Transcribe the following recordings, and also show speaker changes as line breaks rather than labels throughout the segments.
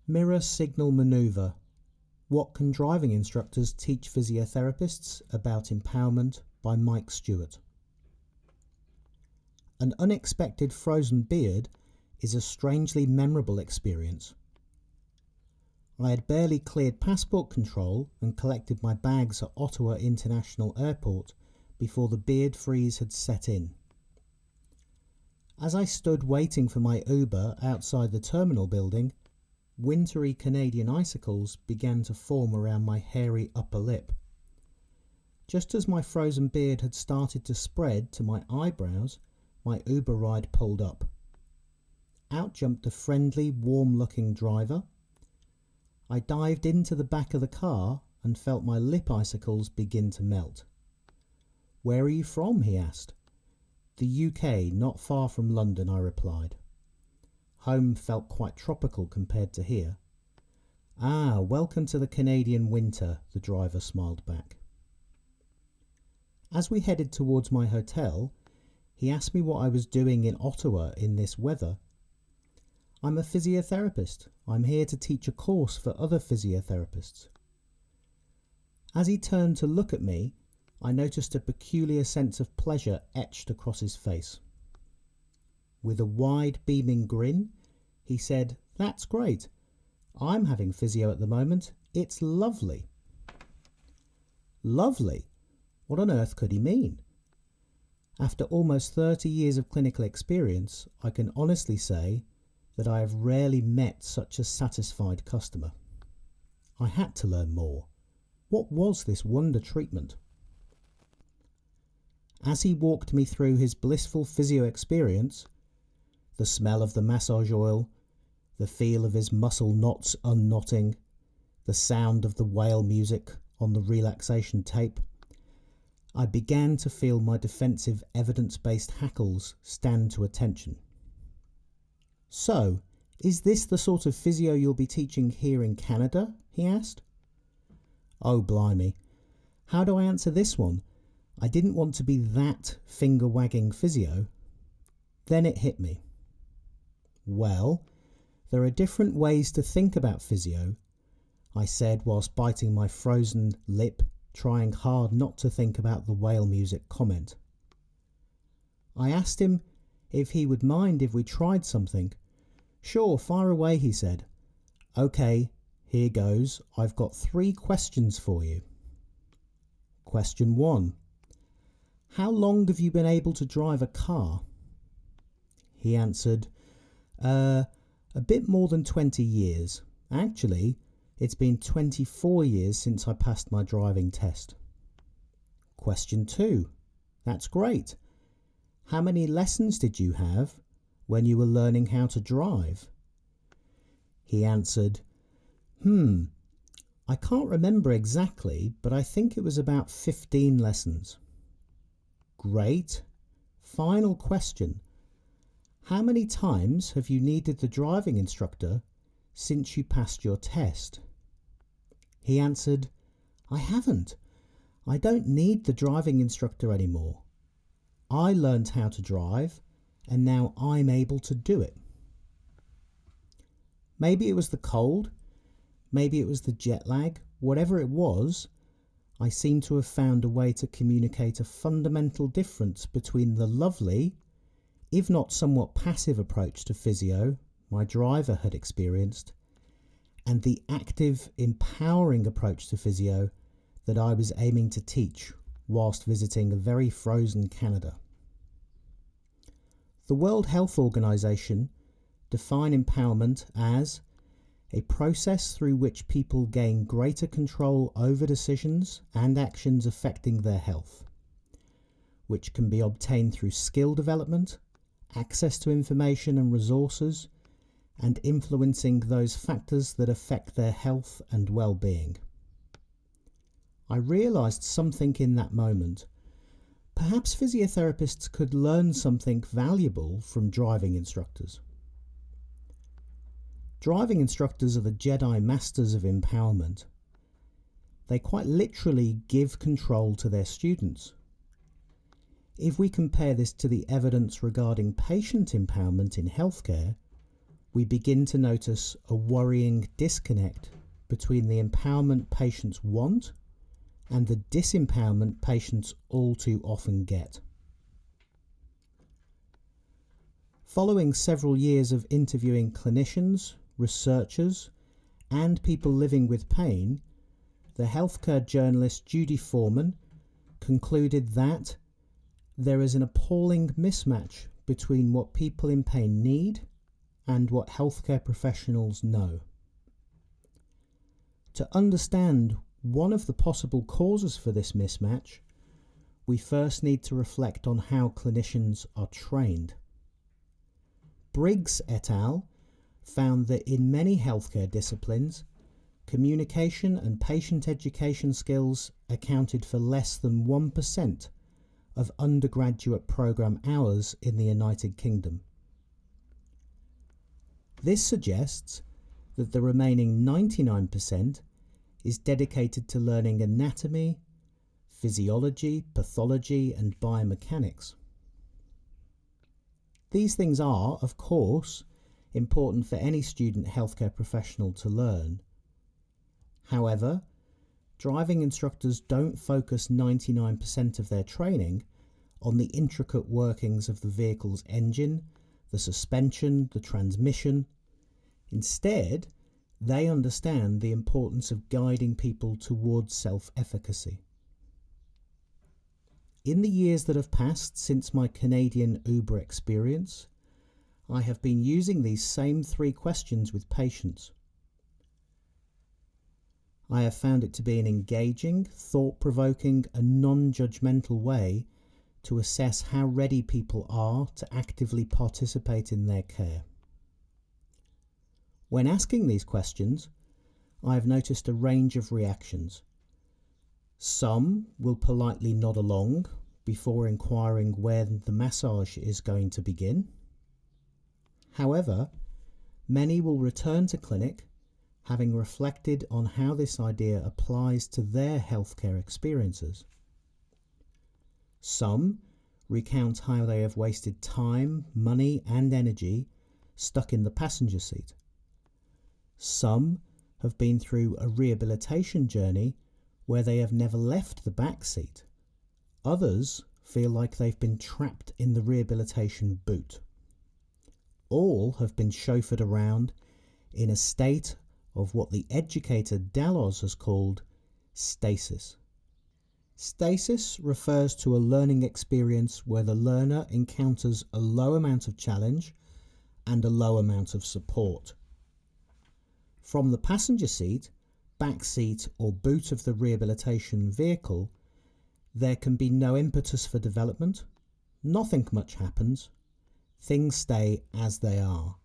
Mirror signal maneuver. What can driving instructors teach physiotherapists about empowerment by Mike Stewart. An unexpected frozen beard is a strangely memorable experience. I had barely cleared passport control and collected my bags at Ottawa International Airport before the beard freeze had set in. As I stood waiting for my Uber outside the terminal building, wintery Canadian icicles began to form around my hairy upper lip. Just as my frozen beard had started to spread to my eyebrows, my Uber ride pulled up. Out jumped a friendly, warm-looking driver. I dived into the back of the car and felt my lip icicles begin to melt. "Where are you from?" he asked. "The UK, not far from London," I replied. Home felt quite tropical compared to here. "Ah, welcome to the Canadian winter," the driver smiled back. As we headed towards my hotel, he asked me what I was doing in Ottawa in this weather. "I'm a physiotherapist. I'm here to teach a course for other physiotherapists." As he turned to look at me, I noticed a peculiar sense of pleasure etched across his face. With a wide, beaming grin, he said, "That's great. I'm having physio at the moment. It's lovely." Lovely? What on earth could he mean? After almost 30 years of clinical experience, I can honestly say that I have rarely met such a satisfied customer. I had to learn more. What was this wonder treatment? As he walked me through his blissful physio experience, the smell of the massage oil, the feel of his muscle knots unknotting, the sound of the whale music on the relaxation tape, I began to feel my defensive evidence-based hackles stand to attention. "So, is this the sort of physio you'll be teaching here in Canada?" he asked. Oh, blimey. How do I answer this one? I didn't want to be that finger-wagging physio. Then it hit me. Well, there are different ways to think about physio, I said whilst biting my frozen lip, trying hard not to think about the whale music comment. I asked him if he would mind if we tried something. "Sure, fire away," he said. "Okay, here goes. I've got 3 questions for you." Question 1. How long have you been able to drive a car? He answered, a bit more than 20 years. Actually, it's been 24 years since I passed my driving test. Question 2. That's great. How many lessons did you have when you were learning how to drive? He answered, I can't remember exactly, but I think it was about 15 lessons. Great. Final question. How many times have you needed the driving instructor since you passed your test? He answered, I haven't. I don't need the driving instructor anymore. I learned how to drive, and now I'm able to do it. Maybe it was the cold, maybe it was the jet lag, whatever it was, I seem to have found a way to communicate a fundamental difference between the lovely, if not somewhat passive approach to physio my driver had experienced, and the active, empowering approach to physio that I was aiming to teach whilst visiting a very frozen Canada. The World Health Organization define empowerment as a process through which people gain greater control over decisions and actions affecting their health, which can be obtained through skill development, access to information and resources, and influencing those factors that affect their health and well-being. I realised something in that moment. Perhaps physiotherapists could learn something valuable from driving instructors. Driving instructors are the Jedi masters of empowerment. They quite literally give control to their students. If we compare this to the evidence regarding patient empowerment in healthcare, we begin to notice a worrying disconnect between the empowerment patients want and the disempowerment patients all too often get. Following several years of interviewing clinicians, researchers, and people living with pain, the healthcare journalist Judy Foreman concluded that there is an appalling mismatch between what people in pain need and what healthcare professionals know. To understand one of the possible causes for this mismatch, we first need to reflect on how clinicians are trained. Briggs et al. Found that in many healthcare disciplines, communication and patient education skills accounted for less than 1% of undergraduate program hours in the United Kingdom. This suggests that the remaining 99% is dedicated to learning anatomy, physiology, pathology, and biomechanics. These things are, of course, important for any student healthcare professional to learn. However, driving instructors don't focus 99% of their training on the intricate workings of the vehicle's engine, the suspension, the transmission. Instead, they understand the importance of guiding people towards self-efficacy. In the years that have passed since my Canadian Uber experience, I have been using these same 3 questions with patients. I have found it to be an engaging, thought-provoking, and non-judgmental way to assess how ready people are to actively participate in their care. When asking these questions, I have noticed a range of reactions. Some will politely nod along before inquiring when the massage is going to begin. However, many will return to clinic having reflected on how this idea applies to their healthcare experiences. Some recount how they have wasted time, money, and energy stuck in the passenger seat. Some have been through a rehabilitation journey where they have never left the back seat. Others feel like they've been trapped in the rehabilitation boot. All have been chauffeured around in a state of what the educator Dalloz has called stasis. Stasis refers to a learning experience where the learner encounters a low amount of challenge and a low amount of support. From the passenger seat, back seat, or boot of the rehabilitation vehicle, there can be no impetus for development, nothing much happens, things stay as they are.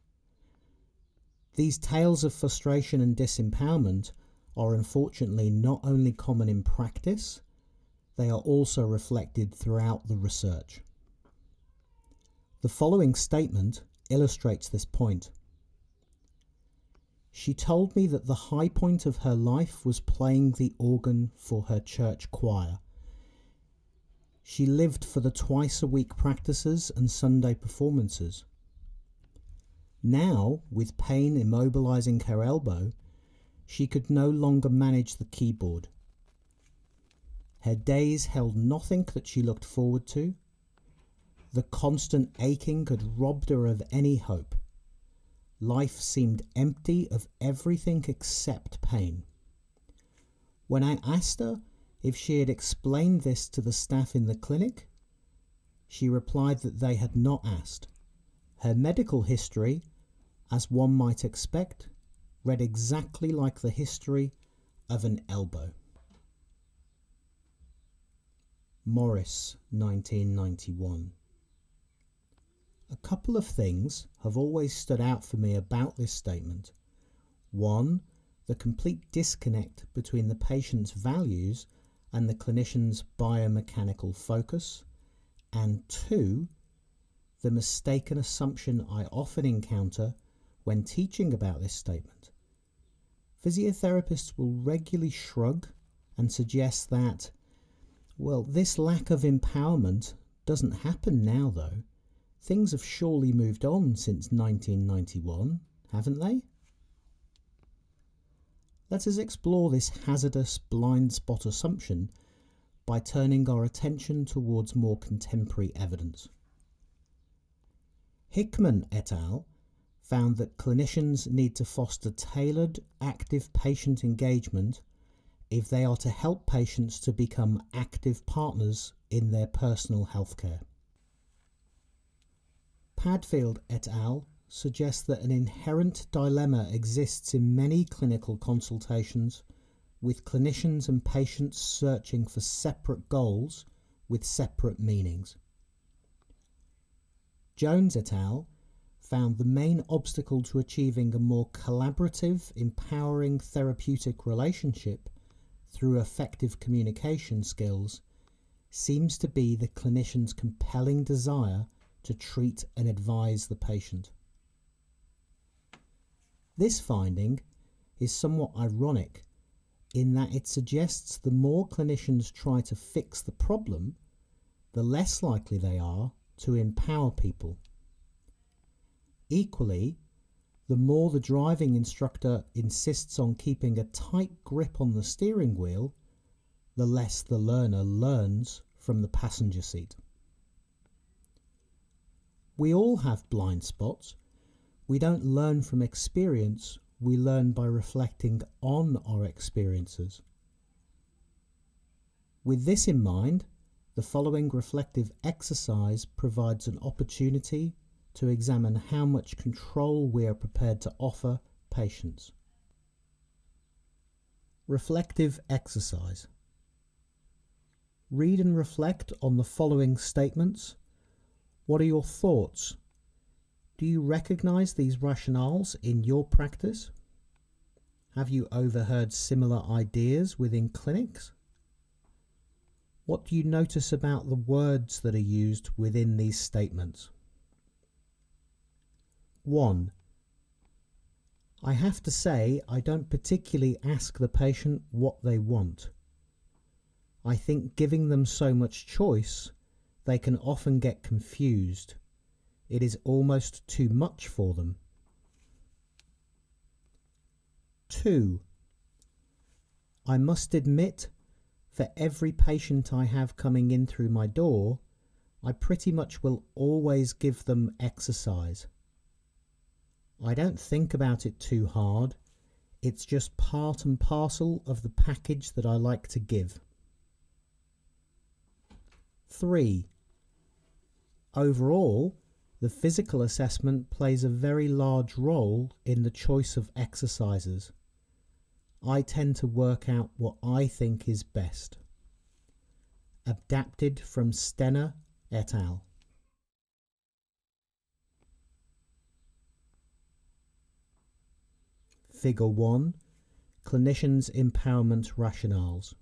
These tales of frustration and disempowerment are unfortunately not only common in practice, they are also reflected throughout the research. The following statement illustrates this point. She told me that the high point of her life was playing the organ for her church choir. She lived for the twice-a-week practices and Sunday performances. Now, with pain immobilizing her elbow, she could no longer manage the keyboard. Her days held nothing that she looked forward to. The constant aching had robbed her of any hope. Life seemed empty of everything except pain. When I asked her if she had explained this to the staff in the clinic, she replied that they had not asked. Her medical history, as one might expect, read exactly like the history of an elbow. Morris, 1991. A couple of things have always stood out for me about this statement. One, the complete disconnect between the patient's values and the clinician's biomechanical focus. And 2, the mistaken assumption I often encounter when teaching about this statement. Physiotherapists will regularly shrug and suggest that, well, this lack of empowerment doesn't happen now though. Things have surely moved on since 1991. haven't they? Let us explore this hazardous blind spot assumption by turning our attention towards more contemporary evidence. Hickman et al. Found that clinicians need to foster tailored, active patient engagement if they are to help patients to become active partners in their personal healthcare. Padfield et al. Suggests that an inherent dilemma exists in many clinical consultations, with clinicians and patients searching for separate goals with separate meanings. Jones et al. Found the main obstacle to achieving a more collaborative, empowering therapeutic relationship through effective communication skills seems to be the clinician's compelling desire to treat and advise the patient. This finding is somewhat ironic in that it suggests the more clinicians try to fix the problem, the less likely they are to empower people. Equally, the more the driving instructor insists on keeping a tight grip on the steering wheel, the less the learner learns from the passenger seat. We all have blind spots. We don't learn from experience, we learn by reflecting on our experiences. With this in mind, the following reflective exercise provides an opportunity to examine how much control we are prepared to offer patients. Reflective exercise. Read and reflect on the following statements. What are your thoughts? Do you recognize these rationales in your practice? Have you overheard similar ideas within clinics? What do you notice about the words that are used within these statements? 1. I have to say I don't particularly ask the patient what they want. I think giving them so much choice, they can often get confused. It is almost too much for them. 2. I must admit, for every patient I have coming in through my door, I pretty much will always give them exercise. I don't think about it too hard. It's just part and parcel of the package that I like to give. 3. Overall, the physical assessment plays a very large role in the choice of exercises. I tend to work out what I think is best. Adapted from Stenner et al. Figure 1. Clinicians' empowerment rationales.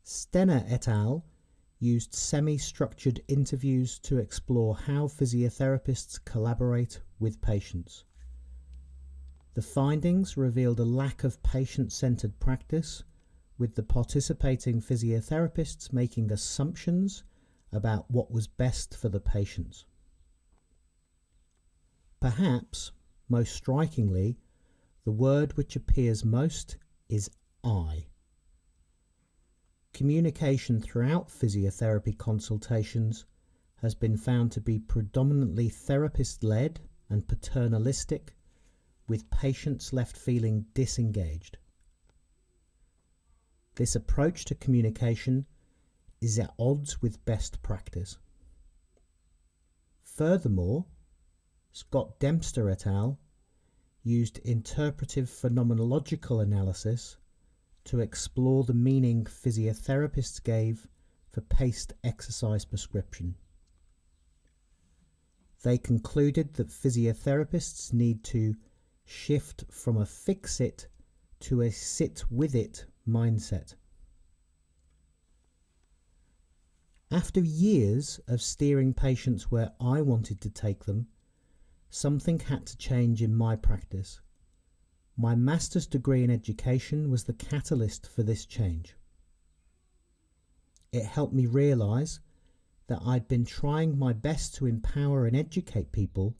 Stenner et al. Used semi-structured interviews to explore how physiotherapists collaborate with patients. The findings revealed a lack of patient-centered practice, with the participating physiotherapists making assumptions about what was best for the patients. Perhaps, most strikingly, the word which appears most is I. Communication throughout physiotherapy consultations has been found to be predominantly therapist-led and paternalistic, with patients left feeling disengaged. This approach to communication is at odds with best practice. Furthermore, Scott Dempster et al. Used interpretive phenomenological analysis to explore the meaning physiotherapists gave for paced exercise prescription. They concluded that physiotherapists need to shift from a fix-it to a sit-with-it mindset. After years of steering patients where I wanted to take them, something had to change in my practice. My master's degree in education was the catalyst for this change. It helped me realize that I'd been trying my best to empower and educate people,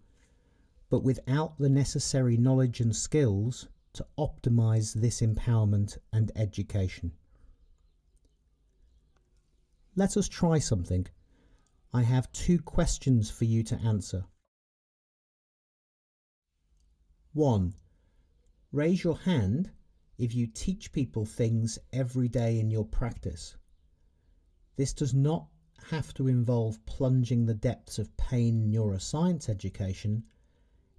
but without the necessary knowledge and skills to optimize this empowerment and education. Let us try something. I have 2 questions for you to answer. 1. Raise your hand if you teach people things every day in your practice. This does not have to involve plunging the depths of pain neuroscience education.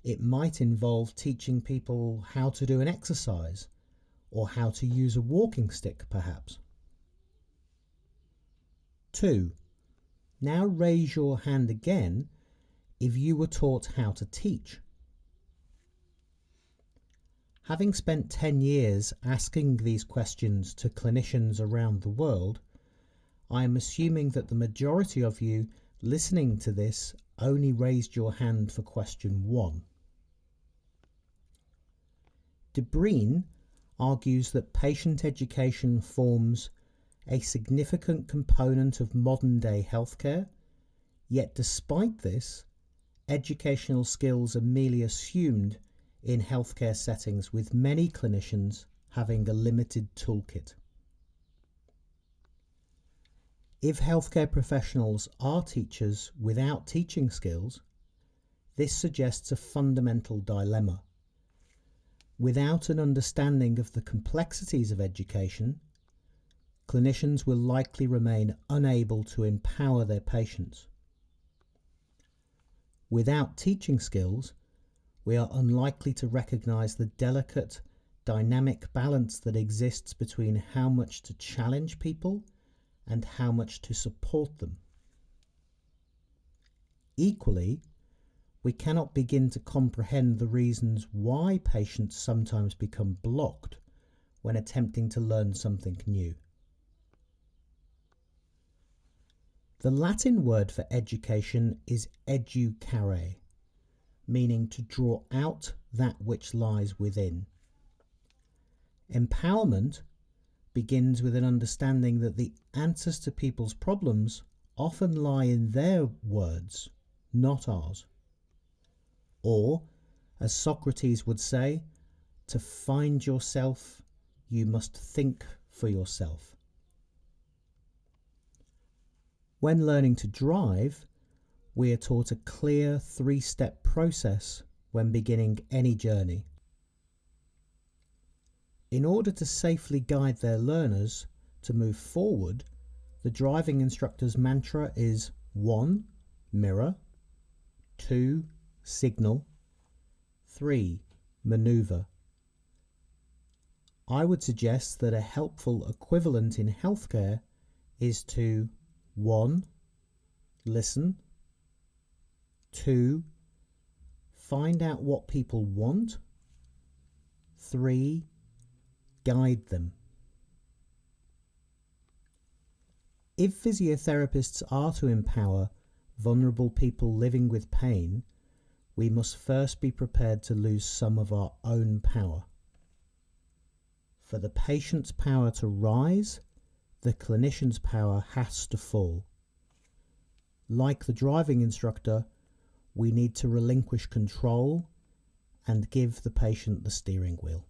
It might involve teaching people how to do an exercise or how to use a walking stick, perhaps. 2. Now raise your hand again if you were taught how to teach. Having spent 10 years asking these questions to clinicians around the world, I am assuming that the majority of you listening to this only raised your hand for question 1. De Breen argues that patient education forms a significant component of modern-day healthcare, yet despite this, educational skills are merely assumed in healthcare settings, with many clinicians having a limited toolkit. If healthcare professionals are teachers without teaching skills, this suggests a fundamental dilemma. Without an understanding of the complexities of education, clinicians will likely remain unable to empower their patients. Without teaching skills, we are unlikely to recognize the delicate, dynamic balance that exists between how much to challenge people and how much to support them. Equally, we cannot begin to comprehend the reasons why patients sometimes become blocked when attempting to learn something new. The Latin word for education is educare, meaning to draw out that which lies within. Empowerment begins with an understanding that the answers to people's problems often lie in their words, not ours. Or, as Socrates would say, to find yourself, you must think for yourself. When learning to drive, we are taught a clear 3-step process when beginning any journey. In order to safely guide their learners to move forward, the driving instructor's mantra is 1. Mirror, 2. Signal, 3. Maneuver. I would suggest that a helpful equivalent in healthcare is to 1. Listen, 2. Find out what people want, 3. Guide them. If physiotherapists are to empower vulnerable people living with pain, we must first be prepared to lose some of our own power. For the patient's power to rise, the clinician's power has to fall. Like the driving instructor, we need to relinquish control and give the patient the steering wheel.